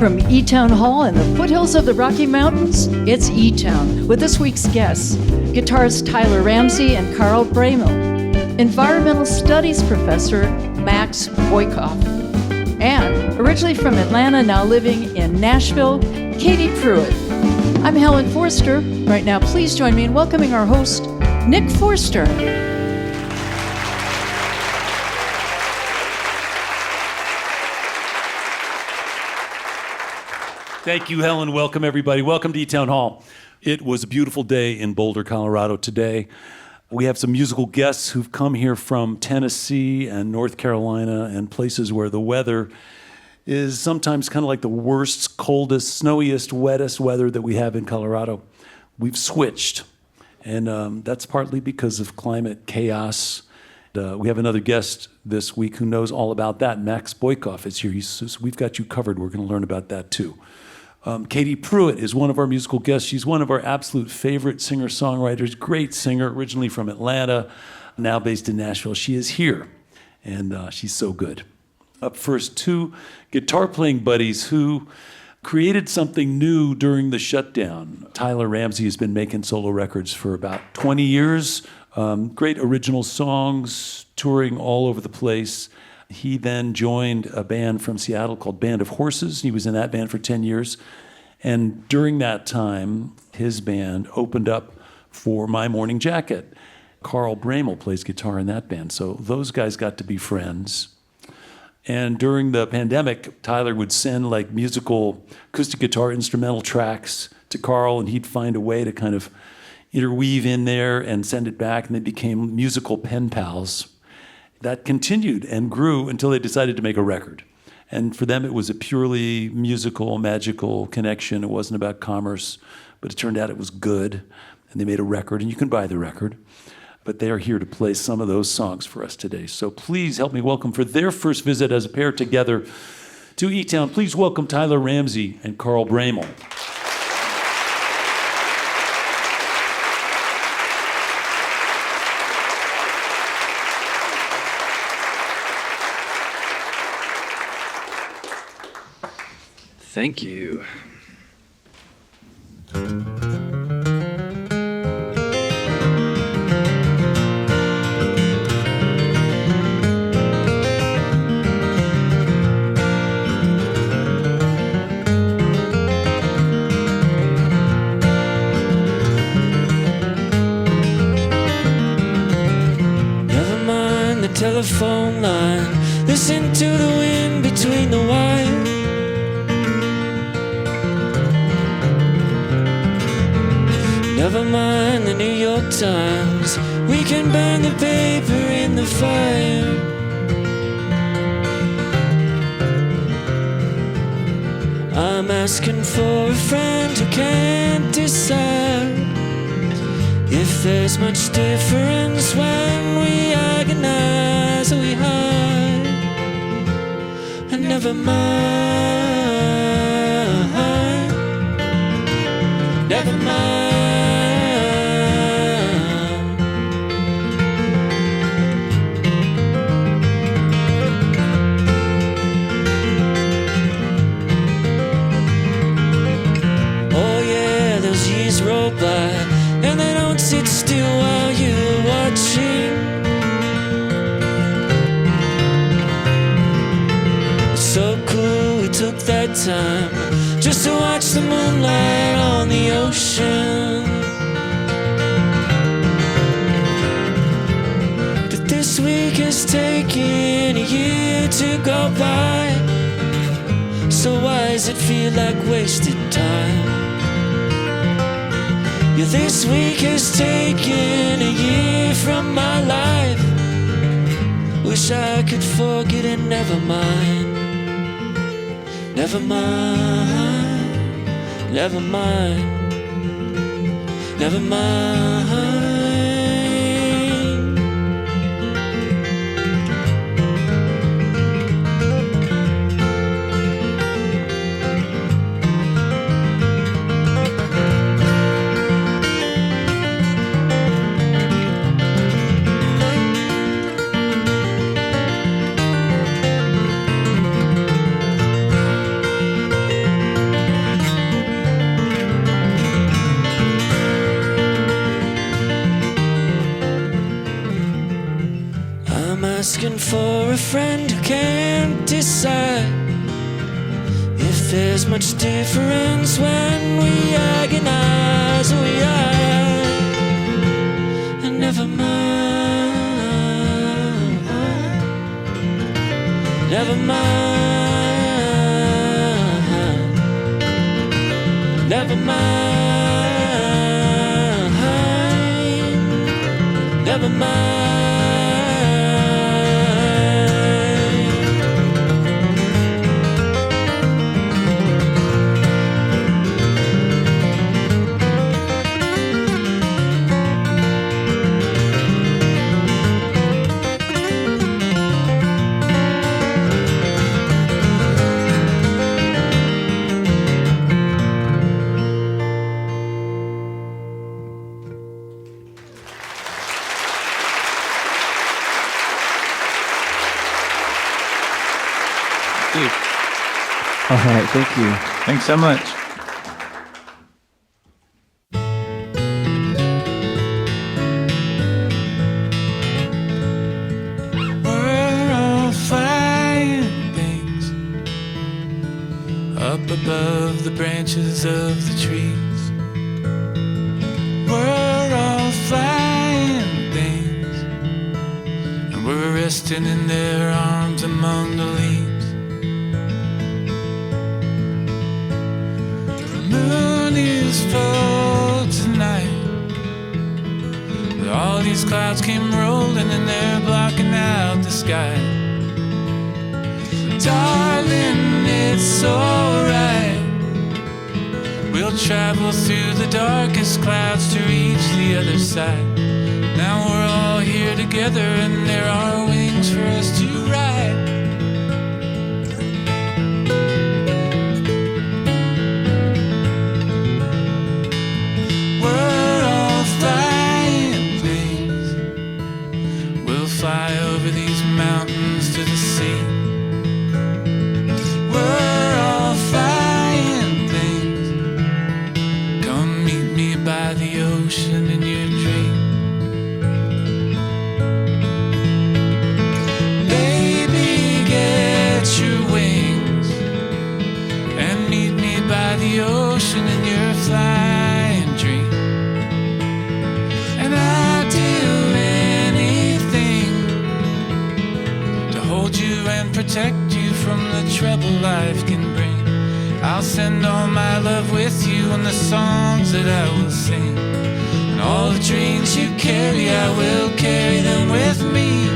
From eTown Hall in the foothills of the Rocky Mountains, it's eTown with this week's guests, guitarist Tyler Ramsey and Carl Broemel, environmental studies professor Max Boykoff, and originally from Atlanta, now living in Nashville, Katie Pruitt. I'm Helen Forster. Right now, please join me in welcoming our host, Nick Forster. Thank you, Helen. Welcome, everybody. Welcome to eTown Hall. It was a beautiful day in Boulder, Colorado today. We have some musical guests who've come here from Tennessee and North Carolina and places where the weather is sometimes kind of like the worst, coldest, snowiest, wettest weather that we have in Colorado. We've switched, and that's partly because of climate chaos. We have another guest this week who knows all about that. Max Boykoff is here. So we've got you covered. We're going to learn about that too. Katie Pruitt is one of our musical guests. She's one of our absolute favorite singer-songwriters, great singer, originally from Atlanta, now based in Nashville. She is here, and she's so good. Up first, two guitar-playing buddies who created something new during the shutdown. Tyler Ramsey has been making solo records for about 20 years, great original songs, touring all over the place. He then joined a band from Seattle called Band of Horses. He was in that band for 10 years. And during that time, his band opened up for My Morning Jacket. Carl Broemel plays guitar in that band. So those guys got to be friends. And during the pandemic, Tyler would send like musical acoustic guitar instrumental tracks to Carl, and he'd find a way to kind of interweave in there and send it back, and they became musical pen pals. That continued and grew until they decided to make a record. And for them, it was a purely musical, magical connection. It wasn't about commerce, but it turned out it was good. And they made a record, and you can buy the record. But they are here to play some of those songs for us today. So please help me welcome, for their first visit as a pair together to eTown, please welcome Tyler Ramsey and Carl Broemel. Thank you. Never mind the telephone line. Listen to the wind between the wires. Never mind the New York Times. We can burn the paper in the fire. I'm asking for a friend who can't decide if there's much difference when we agonize or we hide. And never mind, never mind. Roll by, and they don't sit still while you're watching. It's so cool we took that time just to watch the moonlight on the ocean. But this week has taken a year to go by. So why does it feel like wasted time? Yeah, this week has taken a year from my life. Wish I could forget and never mind. Never mind, never mind, never mind. a friend who can't decide if there's much difference when we agonize. We are, and never mind, never mind, never mind, never mind. All right, thank you. Thanks so much. We're all flying things up above the branches of the trees. We're all flying things, and we're resting in their arms among the leaves. Moon is full tonight, but all these clouds came rolling and they're blocking out the sky. Darling, it's alright. We'll travel through the darkest clouds to reach the other side. Now we're all here together and there are wings for us to ride. Fly over these mountains to the sea. We're all flying things. Come meet me by the ocean in your dream. Baby, get your wings and meet me by the ocean in your flying dream. And I'd do hold you and protect you from the trouble life can bring. I'll send all my love with you and the songs that I will sing. And all the dreams you carry, I will carry them with me.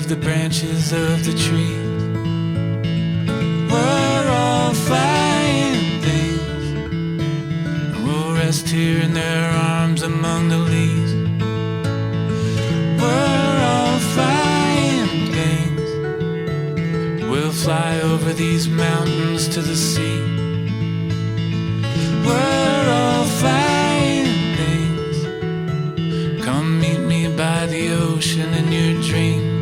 The branches of the trees. We're all flying things, and we'll rest here in their arms among the leaves. We're all flying things. We'll fly over these mountains to the sea. We're all flying things. Come meet me by the ocean in your dreams.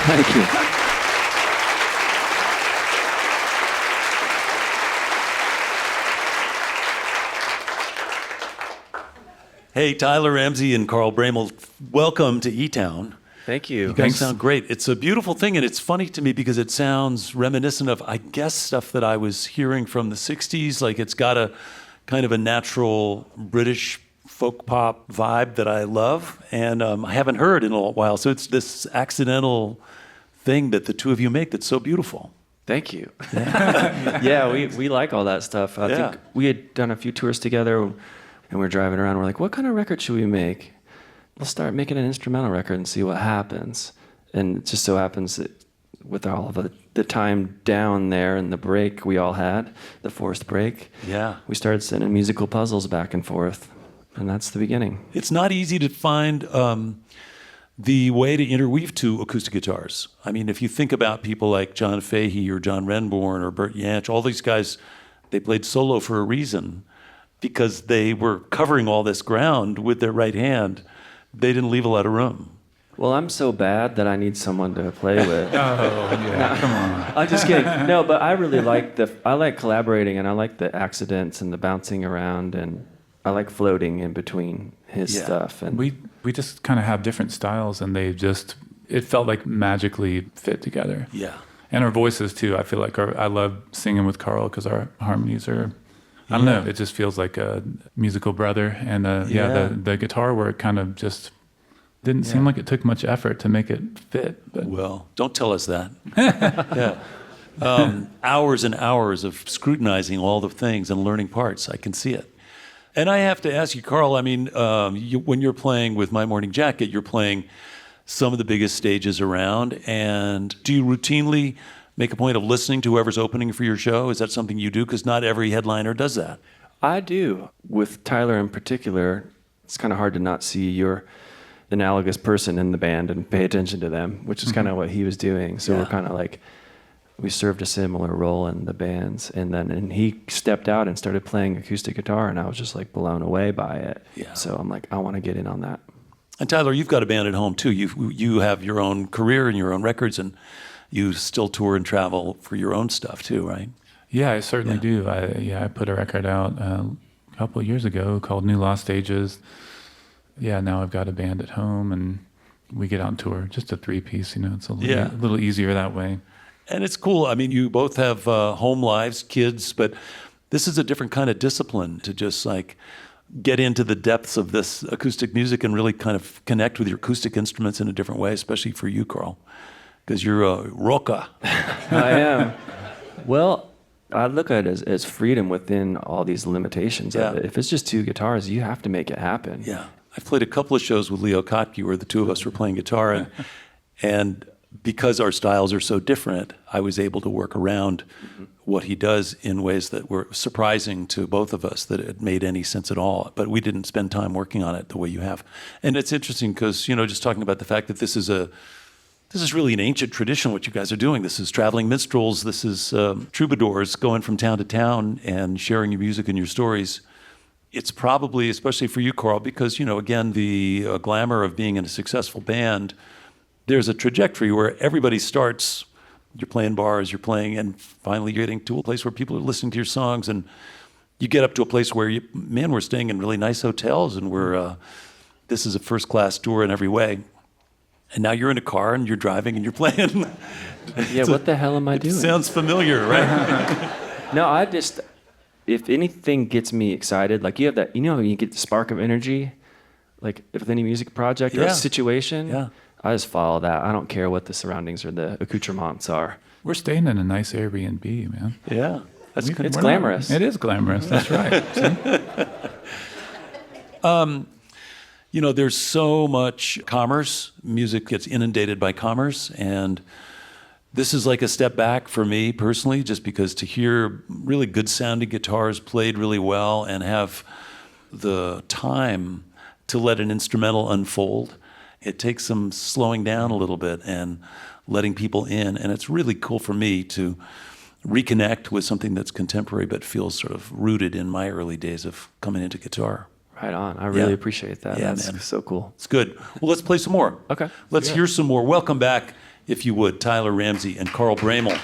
Thank you. Hey, Tyler Ramsey and Carl Broemel, welcome to eTown. Thank you. You guys sound great. It's a beautiful thing, and it's funny to me because it sounds reminiscent of, I guess, stuff that I was hearing from the 60s. Like it's got a kind of a natural British folk pop vibe that I love, and I haven't heard in a while. So it's this accidental thing that the two of you make that's so beautiful. Thank you. Yeah, we like all that stuff. I think we had done a few tours together, and we were driving around. We're like, what kind of record should we make? Let's start making an instrumental record and see what happens. And it just so happens that with all of the time down there and the break we all had, the forced break, we started sending musical puzzles back and forth. And that's the beginning. It's not easy to find the way to interweave two acoustic guitars. I mean, if you think about people like John Fahey or John Renbourn or Bert Jansch, all these guys, they played solo for a reason because they were covering all this ground with their right hand. They didn't leave a lot of room. Well, I'm so bad that I need someone to play with. Come on. I'm just kidding. No, but I really like I like collaborating, and I like the accidents and the bouncing around, and I like floating in between his stuff. And We just kind of have different styles, and it felt like magically fit together. Yeah. And our voices too. I feel like I love singing with Carl because our harmonies are, I don't know, it just feels like a musical brother. And the guitar work kind of just didn't seem like it took much effort to make it fit. But. Well, don't tell us that. Hours and hours of scrutinizing all the things and learning parts. I can see it. And I have to ask you, Carl, I mean, when you're playing with My Morning Jacket, you're playing some of the biggest stages around. And do you routinely make a point of listening to whoever's opening for your show? Is that something you do? Because not every headliner does that. I do. With Tyler in particular, it's kind of hard to not see your analogous person in the band and pay attention to them, which is kind of what he was doing. So we're kind of like, we served a similar role in the bands. And he stepped out and started playing acoustic guitar, and I was just like blown away by it. Yeah. So I'm like, I want to get in on that. And Tyler, you've got a band at home too. You have your own career and your own records, and you still tour and travel for your own stuff too, right? Yeah, I certainly do. I put a record out a couple of years ago called New Lost Stages. Yeah, now I've got a band at home, and we get out on tour. Just a 3-piece, it's a little easier that way. And it's cool. I mean, you both have home lives, kids, but this is a different kind of discipline to just like get into the depths of this acoustic music and really kind of connect with your acoustic instruments in a different way, especially for you, Carl, because you're a rocker. I am. Well, I look at it as freedom within all these limitations of it. If it's just two guitars, you have to make it happen. Yeah. I've played a couple of shows with Leo Kottke where the two of us were playing guitar, and because our styles are so different, I was able to work around what he does in ways that were surprising to both of us, that it made any sense at all. But we didn't spend time working on it the way you have. And it's interesting because, just talking about the fact that this is really an ancient tradition, what you guys are doing. This is traveling minstrels. This is troubadours going from town to town and sharing your music and your stories. It's probably, especially for you, Carl, because, again, the glamour of being in a successful band, there's a trajectory where everybody starts, you're playing bars, and finally you're getting to a place where people are listening to your songs, and you get up to a place where, we're staying in really nice hotels, and this is a first-class tour in every way. And now you're in a car, and you're driving, and you're playing. Yeah, what the hell am I doing? It sounds familiar, right? No, if anything gets me excited, like you have that, you get the spark of energy, like with any music project or a situation. Yeah. I just follow that. I don't care what the surroundings or the accoutrements are. We're staying in a nice Airbnb, man. Yeah. It's glamorous. It is glamorous. That's right. There's so much commerce. Music gets inundated by commerce, and this is like a step back for me personally, just because to hear really good sounding guitars played really well and have the time to let an instrumental unfold, it takes some slowing down a little bit and letting people in. And it's really cool for me to reconnect with something that's contemporary but feels sort of rooted in my early days of coming into guitar. Right on. I really appreciate that. Yeah, That's man. so cool. It's good. Well, let's play some more. Okay. Let's hear some more. Welcome back, if you would, Tyler Ramsey and Carl Broemel.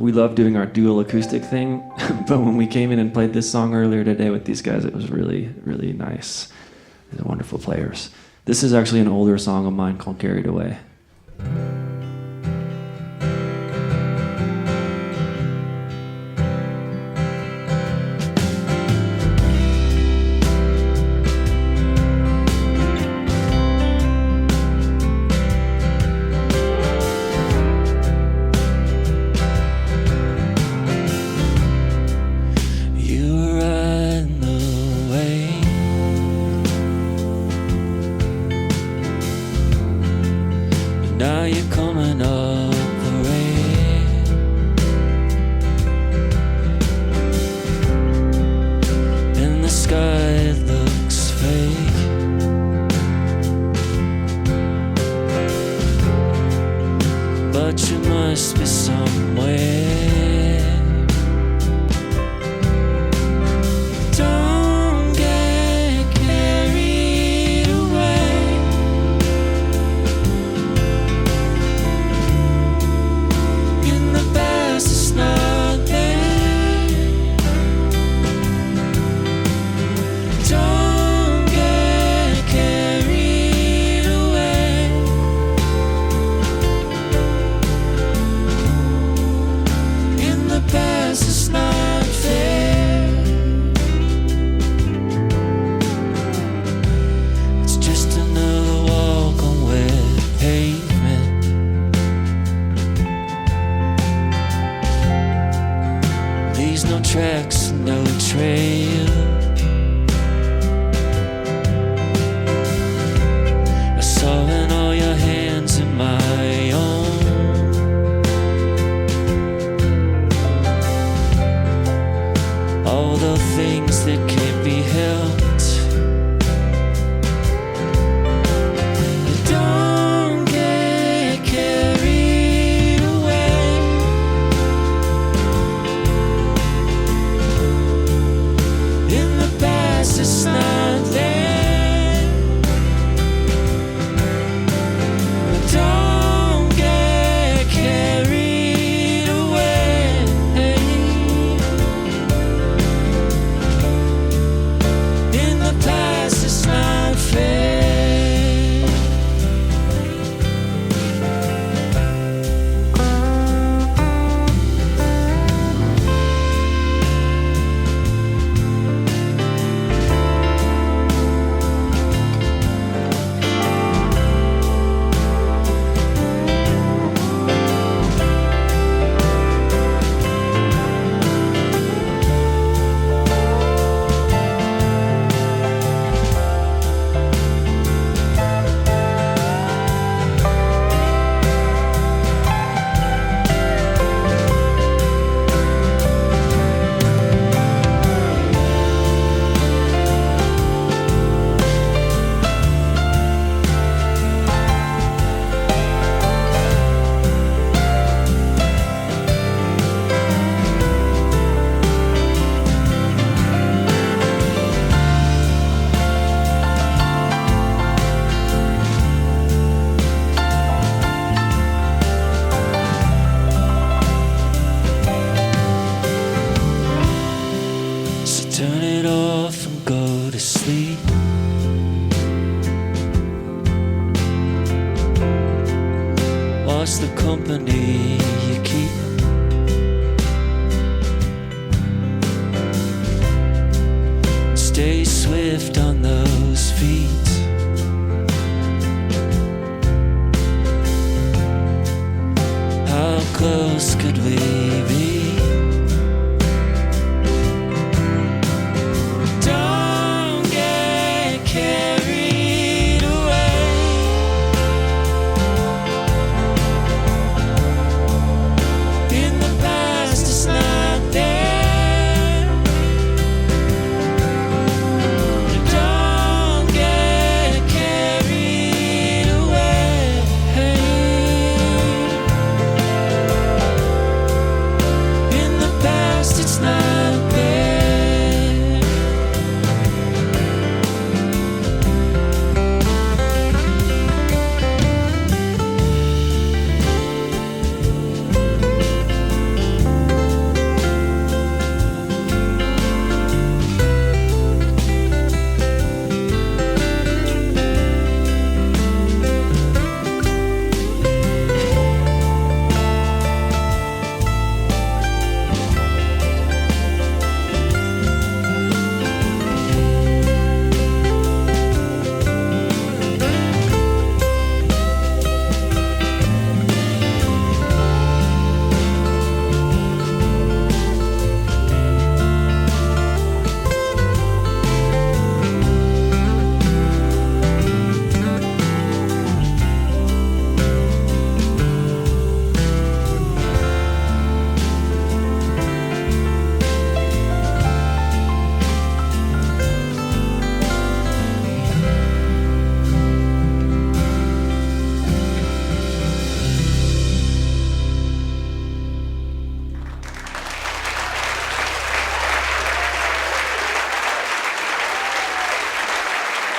we love doing our dual acoustic thing, but when we came in and played this song earlier today with these guys, it was really, really nice. They're wonderful players. This is actually an older song of mine called Carried Away. Now you're coming up the rain. In the sky it looks fake, but you must be somewhere. Don't get carried away. In the past it's not there. Don't get carried away. In the past it's not fair. It's just another walk on wet pavement. Leaves no tracks, no trail. I saw in all your hands in my own. All the things that can't be helped. Don't get carried away. In the past it's not there. Don't get carried away. In the past it's not fair. So turn it off and go to sleep. Watch the company you keep. Stay swift on those feet. How close could we be? Don't get carried away. In the past it's not there. Don't get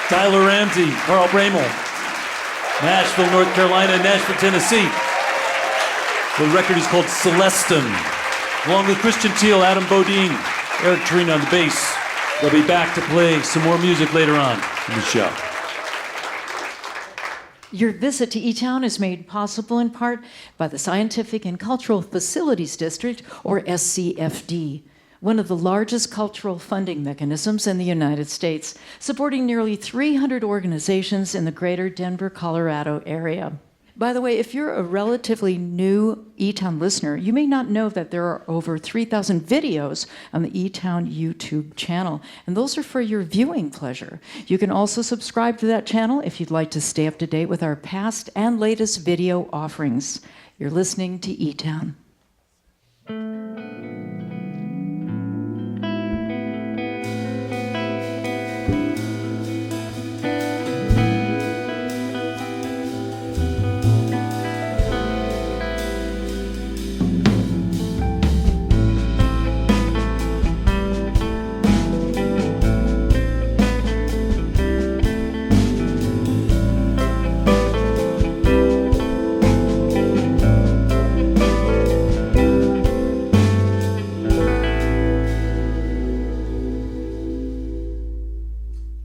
Tyler Ramsey, Carl Broemel, Nashville, North Carolina, Nashville, Tennessee. The record is called Celestin. Along with Christian Teal, Adam Bodine, Eric Trina on the bass. They'll be back to play some more music later on in the show. Your visit to eTown is made possible in part by the Scientific and Cultural Facilities District, or SCFD, one of the largest cultural funding mechanisms in the United States, supporting nearly 300 organizations in the greater Denver, Colorado area. By the way, if you're a relatively new eTown listener, you may not know that there are over 3,000 videos on the eTown YouTube channel, and those are for your viewing pleasure. You can also subscribe to that channel if you'd like to stay up to date with our past and latest video offerings. You're listening to eTown.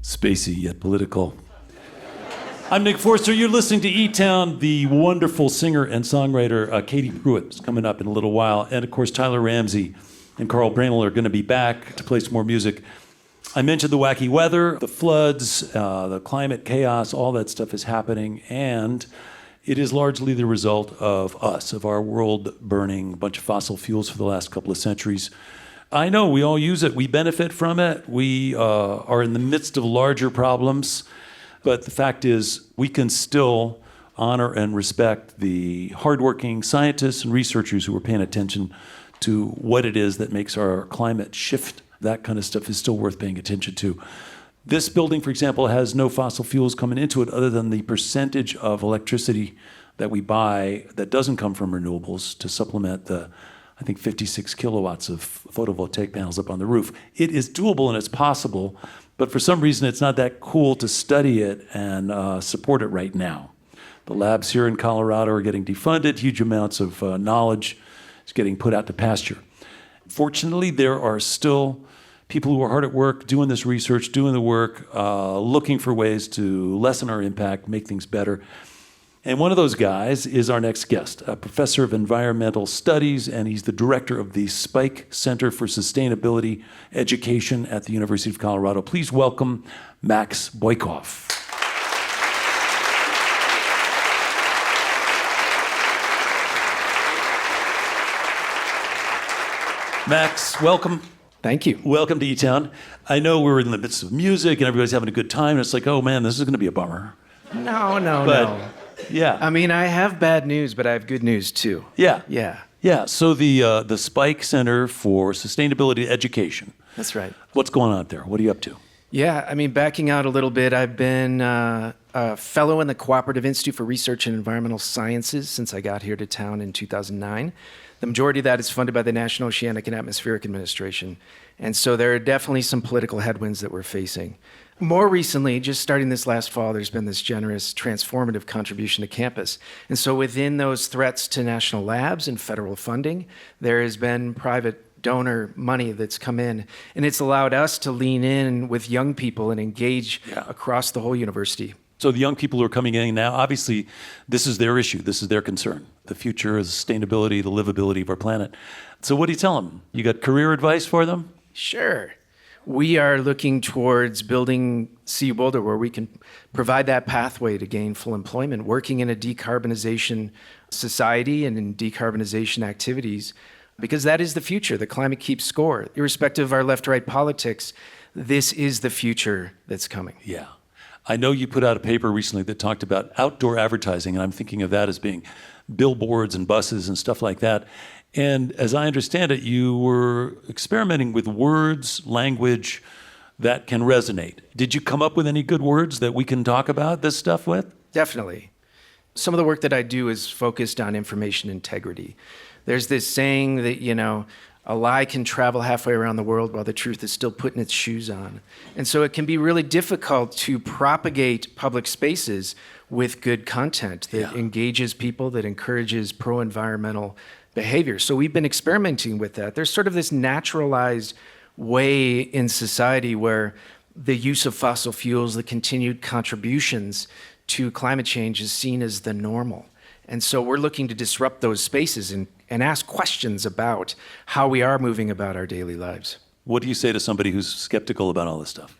Spacey yet political. I'm Nick Forster. You're listening to eTown. The wonderful singer and songwriter Katie Pruitt is coming up in a little while. And of course, Tyler Ramsey and Carl Broemel are going to be back to play some more music. I mentioned the wacky weather, the floods, the climate chaos, all that stuff is happening. And it is largely the result of us, of our world burning a bunch of fossil fuels for the last couple of centuries. I know we all use it. We benefit from it. We are in the midst of larger problems. But the fact is, we can still honor and respect the hardworking scientists and researchers who are paying attention to what it is that makes our climate shift. That kind of stuff is still worth paying attention to. This building, for example, has no fossil fuels coming into it other than the percentage of electricity that we buy that doesn't come from renewables to supplement the, I think, 56 kilowatts of photovoltaic panels up on the roof. It is doable and it's possible, but for some reason it's not that cool to study it and support it right now. The labs here in Colorado are getting defunded. Huge amounts of knowledge is getting put out to pasture. Fortunately, there are still people who are hard at work doing this research, doing the work, looking for ways to lessen our impact, make things better. And one of those guys is our next guest, a professor of environmental studies, and he's the director of the Spike Center for Sustainability Education at the University of Colorado. Please welcome Max Boykoff. Max, welcome. Thank you. Welcome to eTown. I know we're in the midst of music and everybody's having a good time, and it's like, oh man, this is going to be a bummer. No. Yeah. I mean, I have bad news, but I have good news too. Yeah. Yeah. So the Spike Center for Sustainability Education. That's right. What's going on there? What are you up to? Yeah, I mean, backing out a little bit, I've been a fellow in the Cooperative Institute for Research in Environmental Sciences since I got here to town in 2009. The majority of that is funded by the National Oceanic and Atmospheric Administration. And so there are definitely some political headwinds that we're facing. More recently, just starting this last fall, there's been this generous, transformative contribution to campus. And so within those threats to national labs and federal funding, there has been private donor money that's come in. And it's allowed us to lean in with young people and engage across the whole university. So the young people who are coming in now, obviously, this is their issue. This is their concern. The future is sustainability, the livability of our planet. So what do you tell them? You got career advice for them? Sure. We are looking towards building CU Boulder where we can provide that pathway to gainful employment, working in a decarbonization society and in decarbonization activities, because that is the future. The climate keeps score. Irrespective of our left-right politics, this is the future that's coming. Yeah. I know you put out a paper recently that talked about outdoor advertising, and I'm thinking of that as being billboards and buses and stuff like that. And as I understand it, you were experimenting with words, language that can resonate. Did you come up with any good words that we can talk about this stuff with? Definitely. Some of the work that I do is focused on information integrity. There's this saying that, A lie can travel halfway around the world while the truth is still putting its shoes on. And so it can be really difficult to propagate public spaces with good content that engages people, that encourages pro-environmental behavior. So we've been experimenting with that. There's sort of this naturalized way in society where the use of fossil fuels, the continued contributions to climate change is seen as the normal. And so we're looking to disrupt those spaces and ask questions about how we are moving about our daily lives. What do you say to somebody who's skeptical about all this stuff?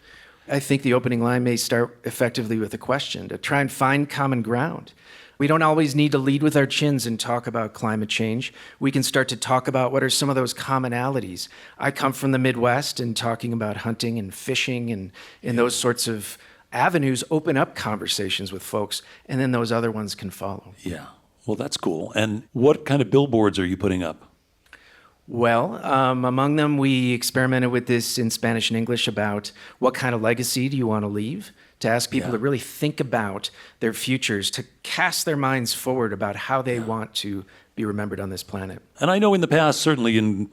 I think the opening line may start effectively with a question to try and find common ground. We don't always need to lead with our chins and talk about climate change. We can start to talk about what are some of those commonalities. I come from the Midwest, and talking about hunting and fishing and those sorts of avenues open up conversations with folks, and then those other ones can follow. Yeah. Well, that's cool. And what kind of billboards are you putting up? Well, among them, we experimented with this in Spanish and English about what kind of legacy do you want to leave, to ask people to really think about their futures, to cast their minds forward about how they want to be remembered on this planet. And I know in the past, certainly in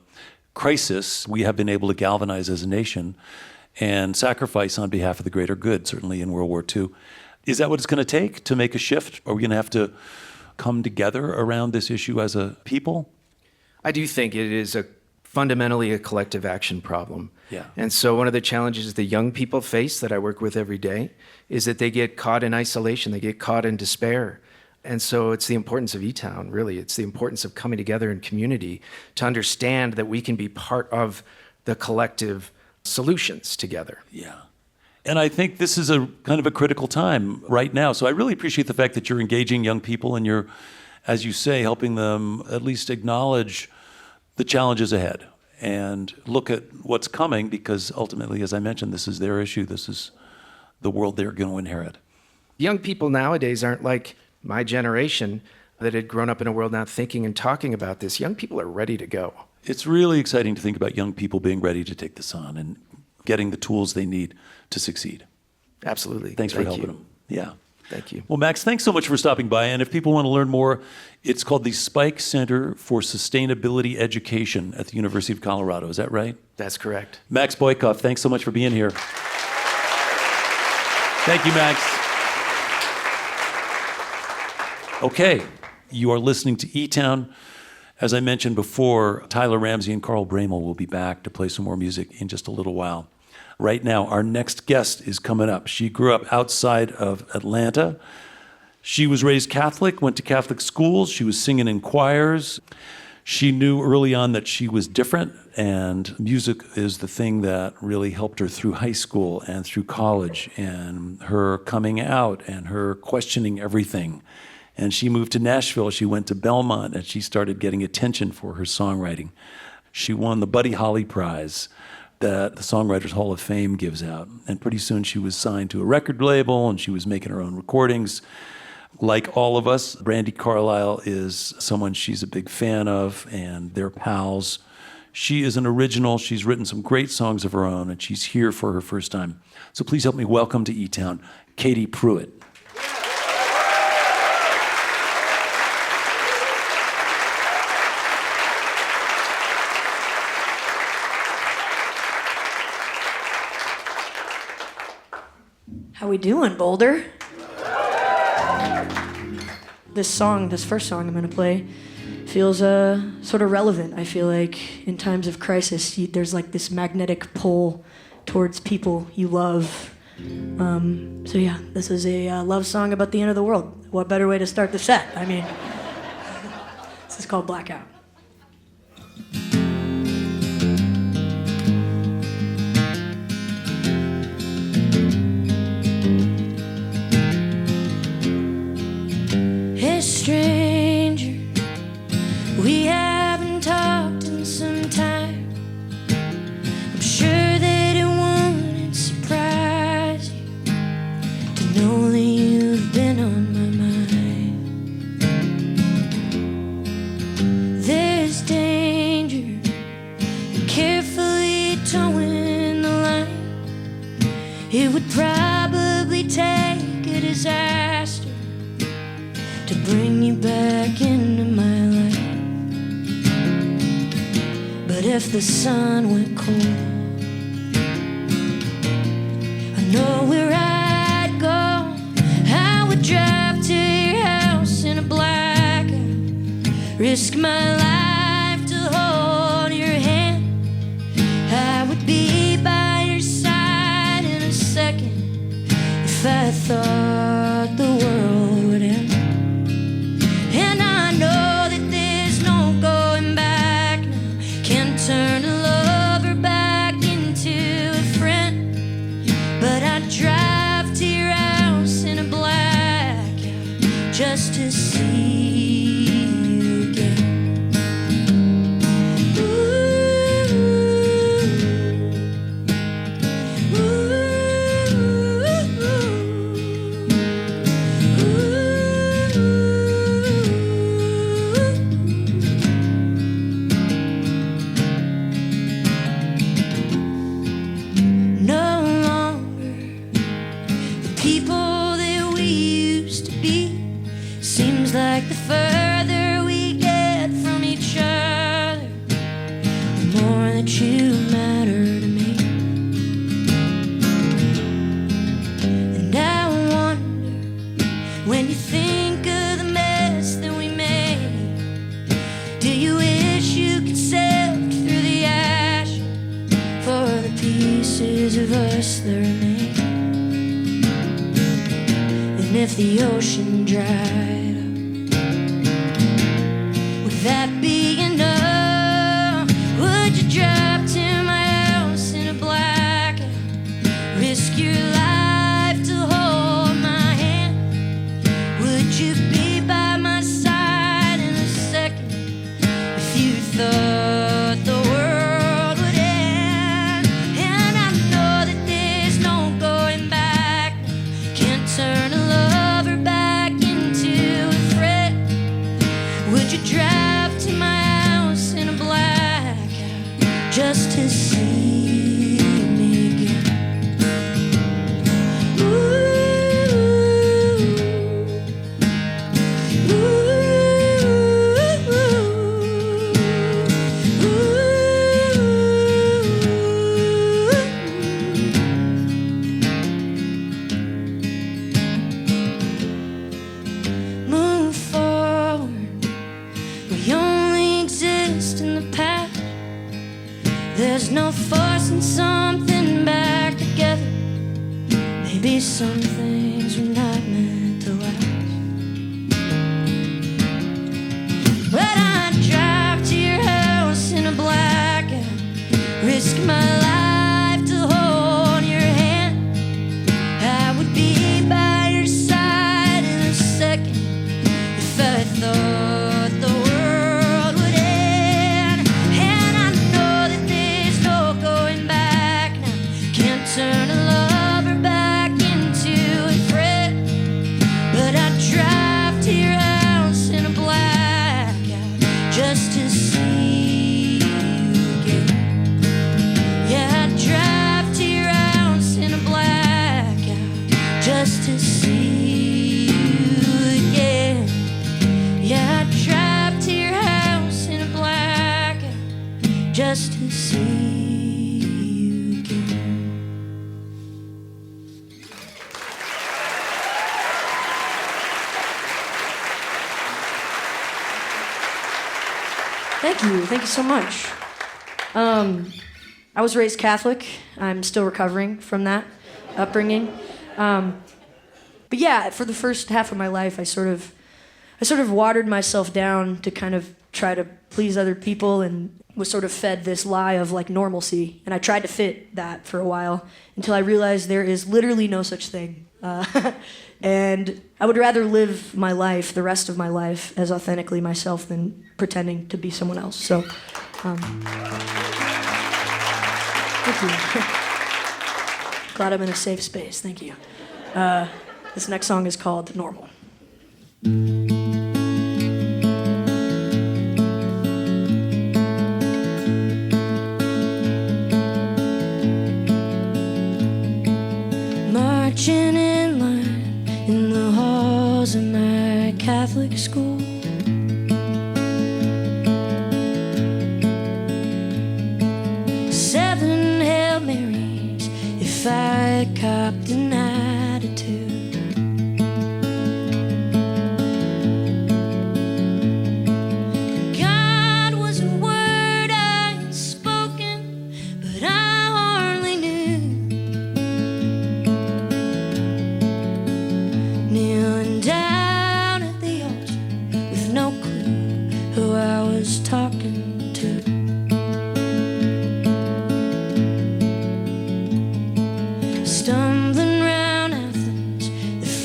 crisis, we have been able to galvanize as a nation and sacrifice on behalf of the greater good, certainly in World War II. Is that what it's going to take to make a shift? Are we going to have to come together around this issue as a people? I do think it is fundamentally a collective action problem. Yeah. And so one of the challenges the young people face that I work with every day is that they get caught in isolation, they get caught in despair. And so it's the importance of eTown, really. It's the importance of coming together in community to understand that we can be part of the collective solutions together. Yeah. And I think this is a kind of a critical time right now. So I really appreciate the fact that you're engaging young people and you're, as you say, helping them at least acknowledge the challenges ahead and look at what's coming, because ultimately, as I mentioned, this is their issue. This is the world they're going to inherit. Young people nowadays aren't like my generation that had grown up in a world not thinking and talking about this. Young people are ready to go. It's really exciting to think about young people being ready to take this on and getting the tools they need to succeed. Absolutely. Thanks for helping them. Yeah. Thank you. Well, Max, thanks so much for stopping by. And if people want to learn more, it's called the Spike Center for Sustainability Education at the University of Colorado. Is that right? That's correct. Max Boykoff, thanks so much for being here. Thank you, Max. Okay, you are listening to eTown. As I mentioned before, Tyler Ramsey and Carl Broemel will be back to play some more music in just a little while. Right now, our next guest is coming up. She grew up outside of Atlanta. She was raised Catholic, went to Catholic schools. She was singing in choirs. She knew early on that she was different, and music is the thing that really helped her through high school and through college, and her coming out and her questioning everything. And she moved to Nashville. She went to Belmont, and she started getting attention for her songwriting. She won the Buddy Holly Prize that the Songwriters Hall of Fame gives out. And pretty soon she was signed to a record label, and she was making her own recordings. Like all of us, Brandi Carlile is someone she's a big fan of, and they're pals. She is an original. She's written some great songs of her own, and she's here for her first time. So please help me welcome to eTown, Katie Pruitt. How we doing, Boulder? This first song I'm gonna play, feels sort of relevant. I feel like in times of crisis, there's like this magnetic pull towards people you love. So yeah, this is a love song about the end of the world. What better way to start the set? I mean, this is called Blackout. Stranger, we haven't talked in some time. I'm sure that it wouldn't surprise you to know that you've been on my mind. There's danger in carefully towing the line. It would probably take a disaster to bring you back into my life. But if the sun went cold. I know where I'd go. I would drive to your house in a blackout, risk my life to hold your hand. I would be by your side in a second if I thought the world would end. And I know that there's no going back now. Can't turn a lover back into a friend. But I'd drive to your house in a blackout just to see you again. Like the further we get from each other, the more that you matter to me. And I wonder, when you think of the mess that we made, do you wish you could sift through the ash for the pieces of us that remain? And if the ocean dried, that be enough? Would you drive to my house in a blackout, risk your life to hold my hand? Would you be by my side in a second if you thought the world would end? And I know that there's no going back. Can't turn a lover back into a friend. Would you drive just to see me again? Ooh, ooh, move forward. We only exist in the past. There's no forcing something back together. Maybe some things were not meant to last. But I'd drive to your house in a blackout, risk my life to hold your hand. I would be by your side in a second if I thought the world would end. And I know that going back now. Can't turn a lover back into a friend. But I'd drive to your house in a blackout just to see you again. Yeah, I'd drive to your house in a blackout just to see you again. Yeah, I'd drive to your house in a blackout just to see. Thank you so much. I was raised Catholic. I'm still recovering from that upbringing. But yeah, for the first half of my life, I sort of watered myself down to kind of try to please other people, and was sort of fed this lie of like normalcy. And I tried to fit that for a while until I realized there is literally no such thing. And I would rather live my life, the rest of my life, as authentically myself than pretending to be someone else. So, thank you. Glad I'm in a safe space. Thank you. This next song is called Normal. Marching in line in the halls of my Catholic school,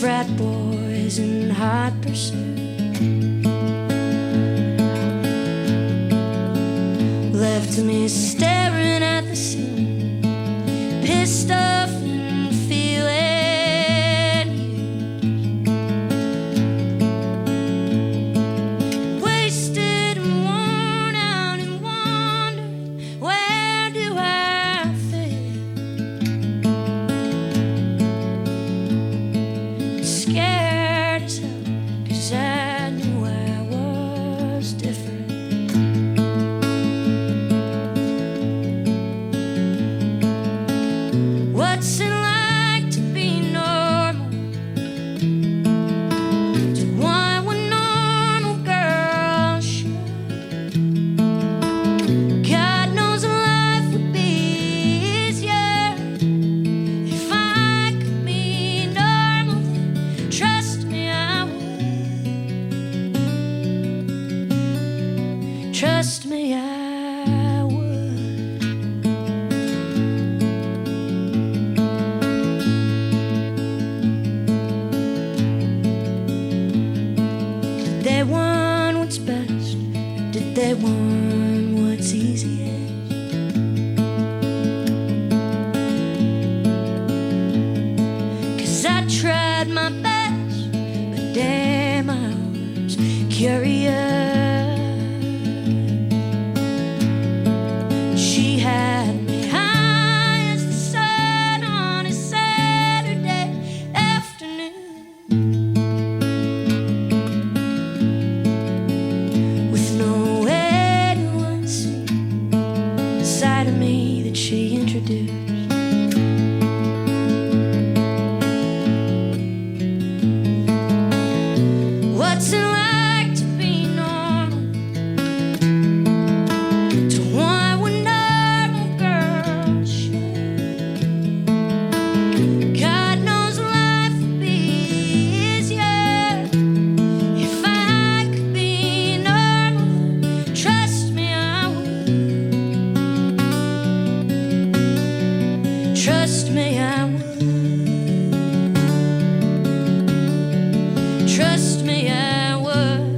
frat boys in hot pursuit. Left me staring at the ceiling, pissed off and feeling used. Wasted and worn out and wondering, where do I fit? Scared as hell, 'cause I knew I was different. What's it like to be normal? To want what normal girls should. God knows life would be easier if I could be normal. Then trust me, I would. Trust me, I would. Did they want what's best? Or did they want what's easiest? 'Cause I tried my best, but damn, I was curious. She had me high as the sun on a Saturday afternoon, with no anyone see the side of me that she introduced. What's it like to be normal? To want what normal girls should. God knows life would be easier if I could be normal. Trust me, I would. Trust me, I would. Trust me, I would.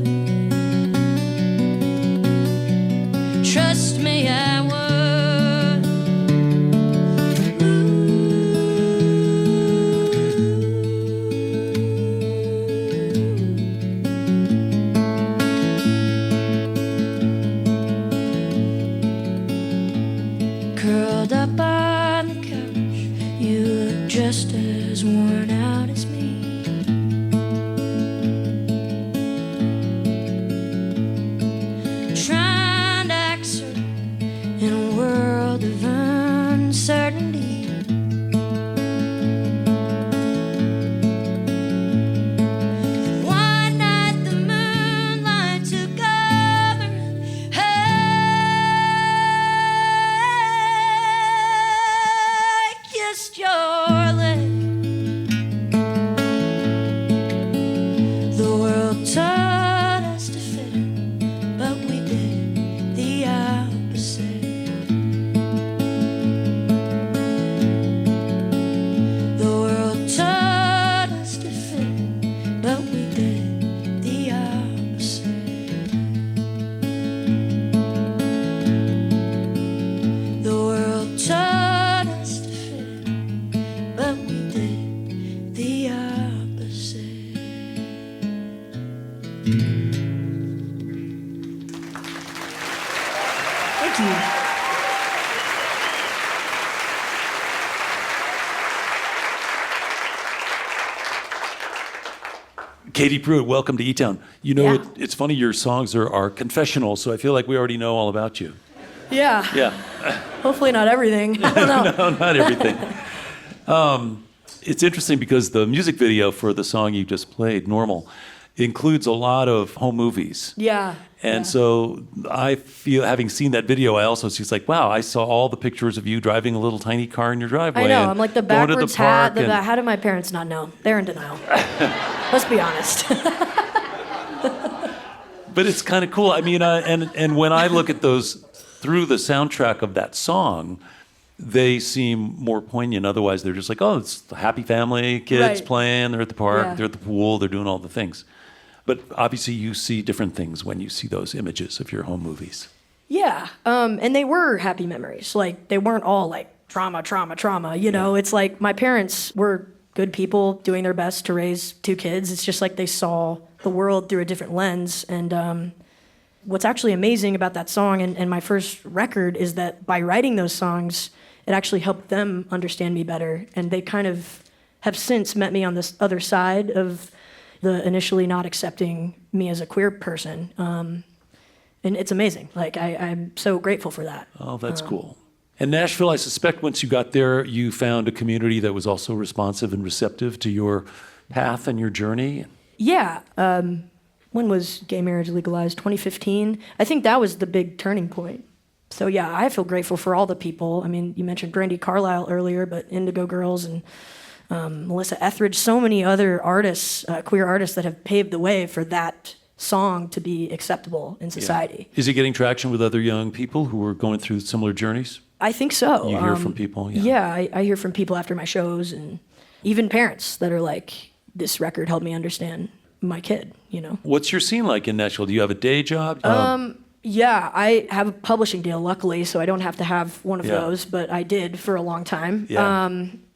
Trust me, I would. Curled up on the couch, you look just as worn out as me. Trying to act certain in a world of uncertainty. One night the moonlight took over and I kissed your lips. The world taught us to fit in, but we did the opposite. The world taught us to fit in, but we did the opposite. The world taught us to fit in, but we did the opposite. Thank you. Katie Pruitt, welcome to eTown. You know, Yeah. it's funny, your songs are confessional, so I feel like we already know all about you. Yeah. Yeah. Hopefully not everything. I don't know. No, not everything. It's interesting because the music video for the song you just played, Normal, includes a lot of home movies. Yeah. And so I feel, having seen that video, I also see, it's like, wow, I saw all the pictures of you driving a little tiny car in your driveway. I know. and I'm like the going to backwards park hat. and- How did my parents not know? They're in denial. Let's be honest. But it's kind of cool. I mean, and when I look at those through the soundtrack of that song, they seem more poignant. Otherwise, they're just like, oh, it's a happy family, kids Right. playing, they're at the park, Yeah. they're at the pool, they're doing all the things. But obviously, you see different things when you see those images of your home movies. Yeah, and they were happy memories. Like, they weren't all like trauma, you know? It's like my parents were good people doing their best to raise 2 kids. It's just like they saw the world through a different lens. And what's actually amazing about that song and my first record is that by writing those songs, it actually helped them understand me better. And they kind of have since met me on this other side of the initially not accepting me as a queer person. And it's amazing. Like, I'm so grateful for that. Oh, that's cool. And Nashville, I suspect once you got there, you found a community that was also responsive and receptive to your path and your journey. Yeah. When was gay marriage legalized? 2015. I think that was the big turning point. So yeah, I feel grateful for all the people. I mean, you mentioned Brandi Carlile earlier, but Indigo Girls and Melissa Etheridge, so many other artists, queer artists that have paved the way for that song to be acceptable in society. Is it getting traction with other young people who are going through similar journeys? I think so. You hear from people? Yeah, I hear from people after my shows and even parents that are like, this record helped me understand my kid, you know? What's your scene like in Nashville? Do you have a day job? Yeah, I have a publishing deal, luckily, so I don't have to have one of Yeah. those, but I did for a long time. Yeah.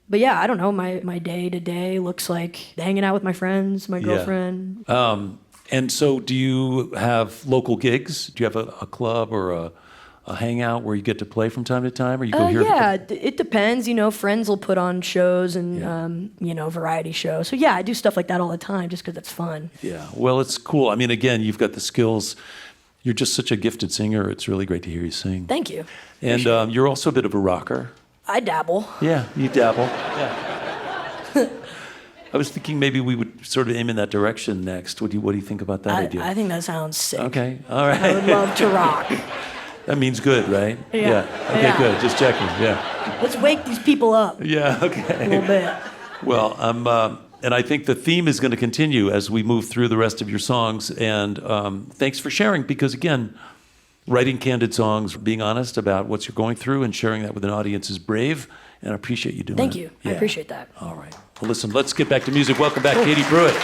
But yeah, I don't know, my day-to-day looks like hanging out with my friends, my girlfriend. And so do you have local gigs? Do you have a club or a hangout where you get to play from time to time, or you go here? Yeah, it depends. You know, friends will put on shows and, you know, variety shows. So yeah, I do stuff like that all the time just because it's fun. Yeah, well, it's cool. I mean, again, you've got the skills. You're just such a gifted singer. It's really great to hear you sing. Thank you. And you're also a bit of a rocker. I dabble. Yeah, you dabble. Yeah. I was thinking maybe we would sort of aim in that direction next. What do you think about that idea? I think that sounds sick. Okay, all right. I would love to rock. That means good, right? Yeah. Okay, Yeah. good. Just checking. Yeah. Let's wake these people up Yeah. a Okay. little bit. Well, and I think the theme is going to continue as we move through the rest of your songs. And thanks for sharing, because again, writing candid songs, being honest about what you're going through, and sharing that with an audience is brave. And I appreciate you doing Thank it. you. I appreciate that. All right. Well, listen, let's get back to music. Welcome back, Katie Pruitt.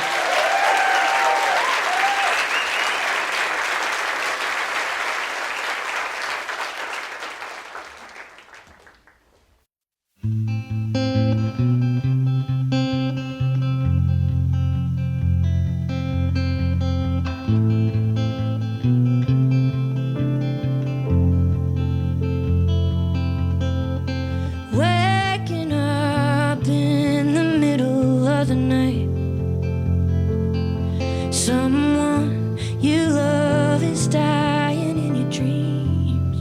Waking up in the middle of the night, someone you love is dying in your dreams.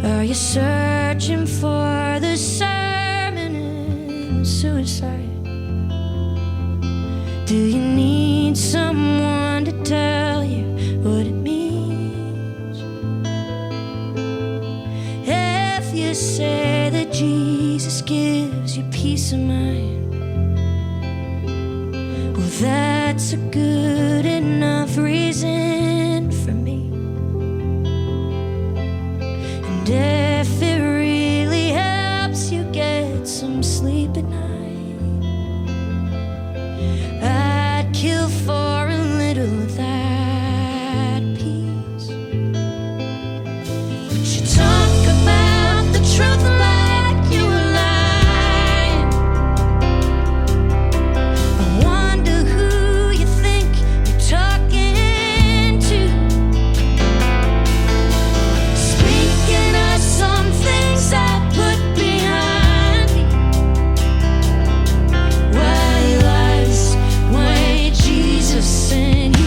Are you searching for the sermon in suicide? Do you need someone to tell you what it means? If you say that Jesus gives you peace of mind, well, that's a good enough reason for me. And if it really helps you get some sleep at night, I'd kill for a little of that peace. But you talk about the truth like you were lying. I wonder who you think you're talking to. Speaking of some things I put behind me. White lies, white Jesus and you.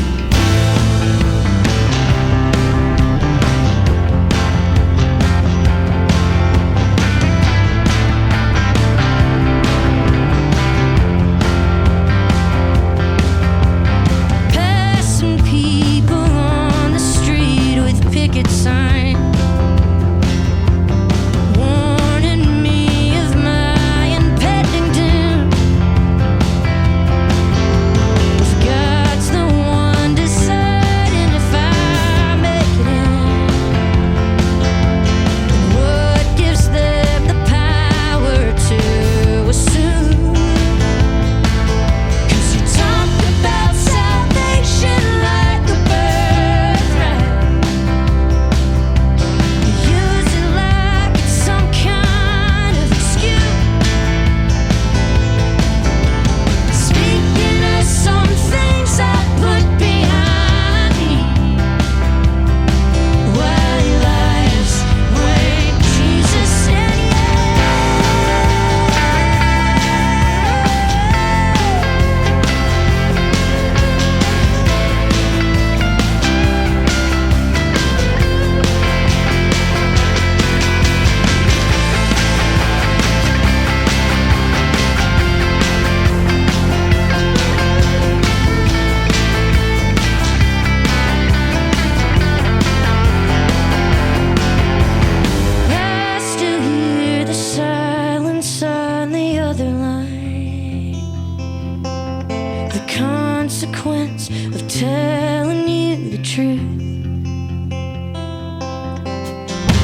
the consequence of telling you the truth.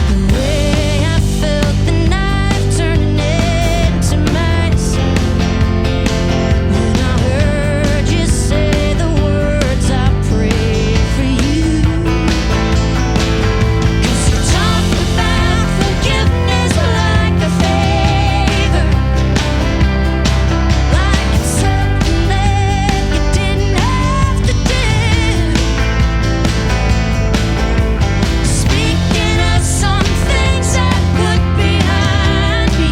The way I felt the knife turning into my side when I heard you say the words I prayed for you. 'Cause you talked about forgiveness like a favor, like it's something that you didn't have to do. Speaking of some things I put behind me.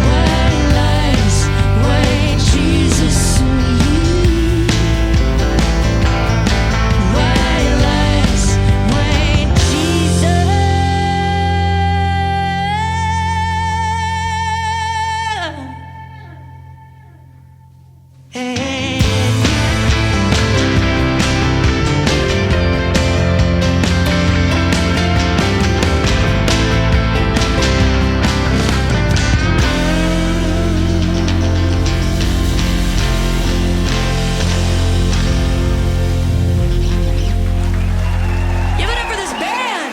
White lies, white Jesus in you. White lies, white Jesus. Give it up for this band.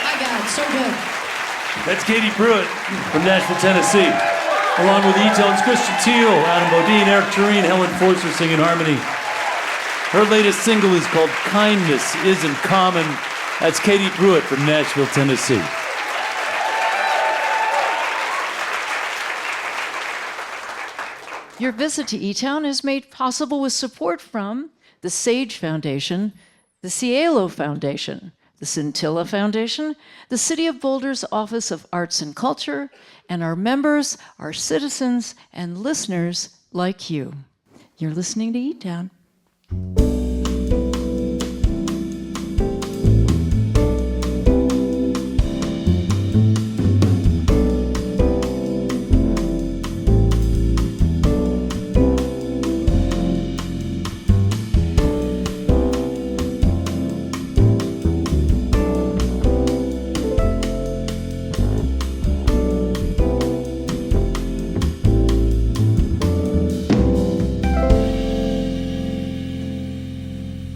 My God, so good. That's Katie Pruitt from Nashville, Tennessee. Along with eTown's Christian Teal, Adam Bodine, Eric Tureen, Helen Forster singing harmony. Her latest single is called Kindness Isn't Common. That's Katie Pruitt from Nashville, Tennessee. Your visit to eTown is made possible with support from the Sage Foundation, the Cielo Foundation, the Scintilla Foundation, the City of Boulder's Office of Arts and Culture, and our members, our citizens, and listeners like you. You're listening to eTown.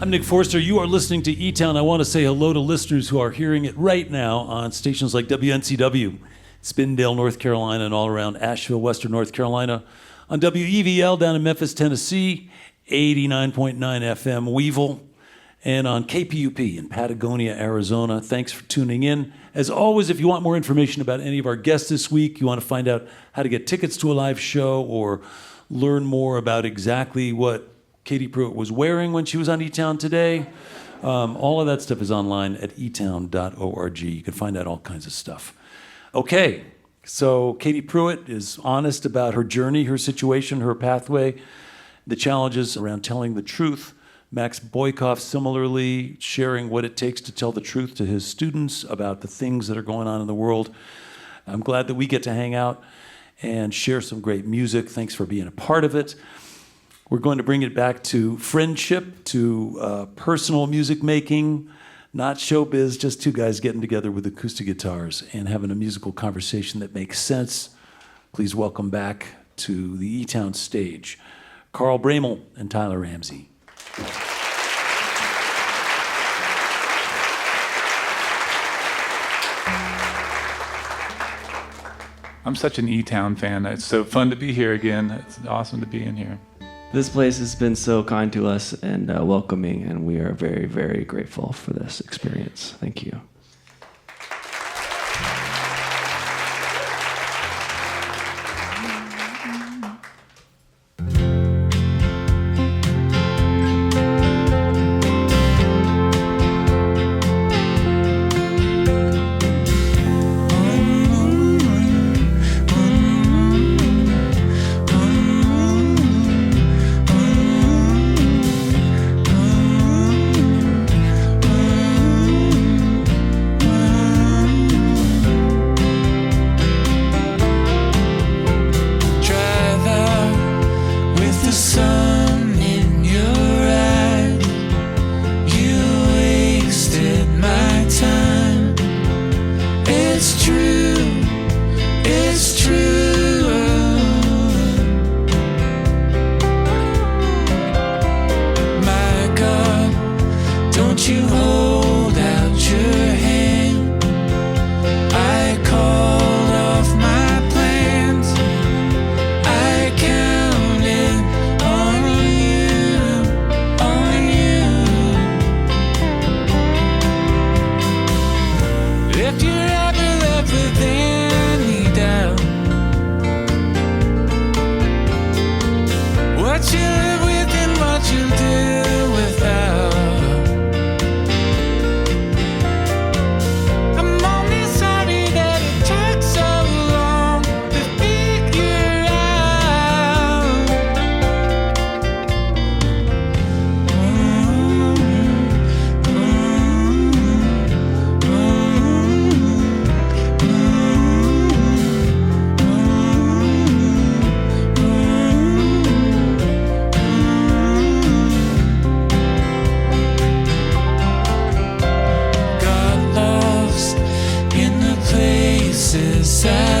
I'm Nick Forster. You are listening to eTown. I want to say hello to listeners who are hearing it right now on stations like WNCW, Spindale, North Carolina, and all around Asheville, Western North Carolina, on WEVL down in Memphis, Tennessee, 89.9 FM Weevil, and on KPUP in Patagonia, Arizona. Thanks for tuning in. As always, if you want more information about any of our guests this week, you want to find out how to get tickets to a live show or learn more about exactly what Katie Pruitt was wearing when she was on eTown today. All of that stuff is online at etown.org. You can find out all kinds of stuff. Okay, so Katie Pruitt is honest about her journey, her situation, her pathway, the challenges around telling the truth. Max Boykoff similarly sharing what it takes to tell the truth to his students about the things that are going on in the world. I'm glad that we get to hang out and share some great music. Thanks for being a part of it. We're going to bring it back to friendship, to personal music making, not showbiz, just two guys getting together with acoustic guitars and having a musical conversation that makes sense. Please welcome back to the eTown stage, Carl Broemel and Tyler Ramsey. I'm such an eTown fan. It's so fun to be here again. It's awesome to be in here. This place has been so kind to us and welcoming, and we are very, very grateful for this experience. Thank you.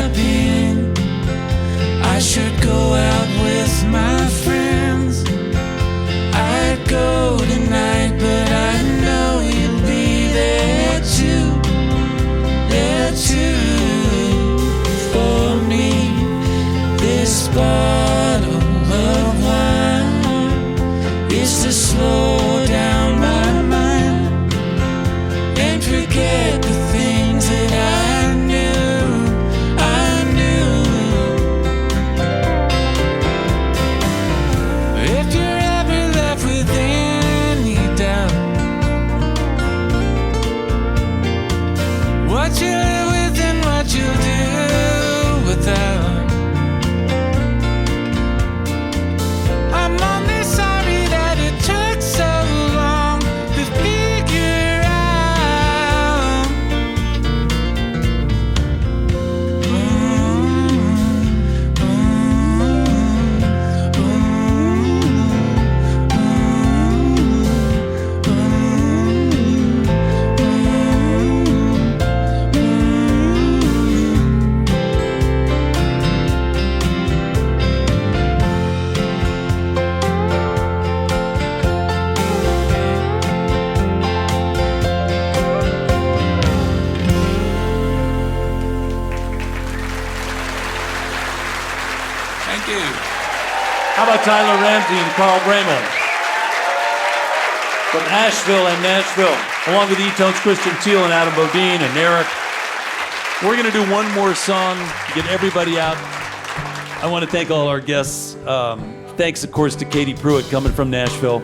I've been. I should go out with my friends. I'd go tonight, but I know you'll be there too. There too for me. This bottle of wine is to slow down my mind and forget the things that I knew. If you're ever left with any doubt, what you live with and what you do without, I'm only sorry that it took so long to figure out. Thank you. How about Tyler Ramsey and Carl Broemel from Asheville and Nashville, along with eTown's Christian Teal and Adam Bodine and Eric. We're going to do one more song to get everybody out. I want to thank all our guests. Thanks, of course, to Katie Pruitt coming from Nashville.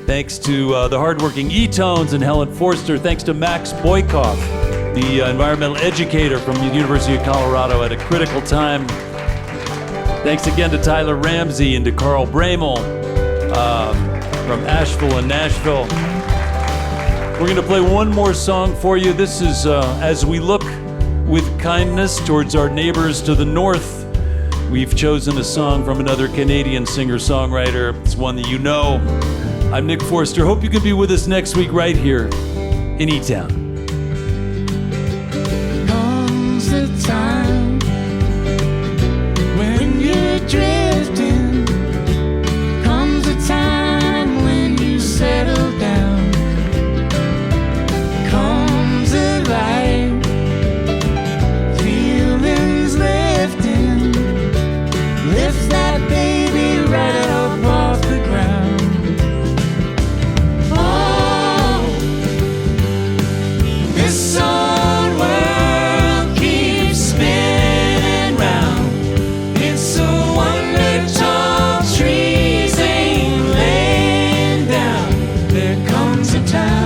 Thanks to the hardworking eTones and Helen Forster. Thanks to Max Boykoff, the environmental educator from the University of Colorado at a critical time. Thanks again to Tyler Ramsey and to Carl Broemel from Asheville and Nashville. We're going to play one more song for you. This is As We Look with Kindness Towards Our Neighbors to the North. We've chosen a song from another Canadian singer-songwriter. It's one that you know. I'm Nick Forster. Hope you can be with us next week right here in eTown. Comes the time when you're drifting. Comes a time when you settle down. Comes a light, feelings lifting. Lift that baby right up off the ground. Oh, this old world keeps spinning round. It's a wonder tall trees ain't laying down. There comes a time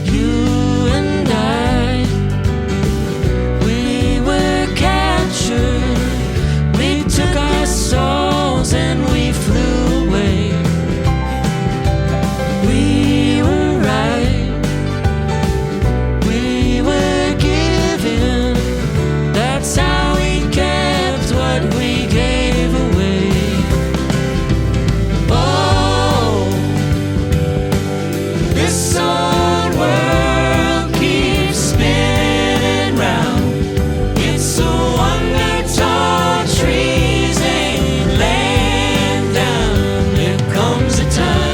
you and I, we were captured. We took our souls and we flew away. We were right, we were given. That's how we kept what we gave away. Oh, this old world keeps spinning round. It's a wonder tall trees ain't laying down. There comes a time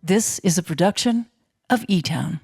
This is a production of eTown.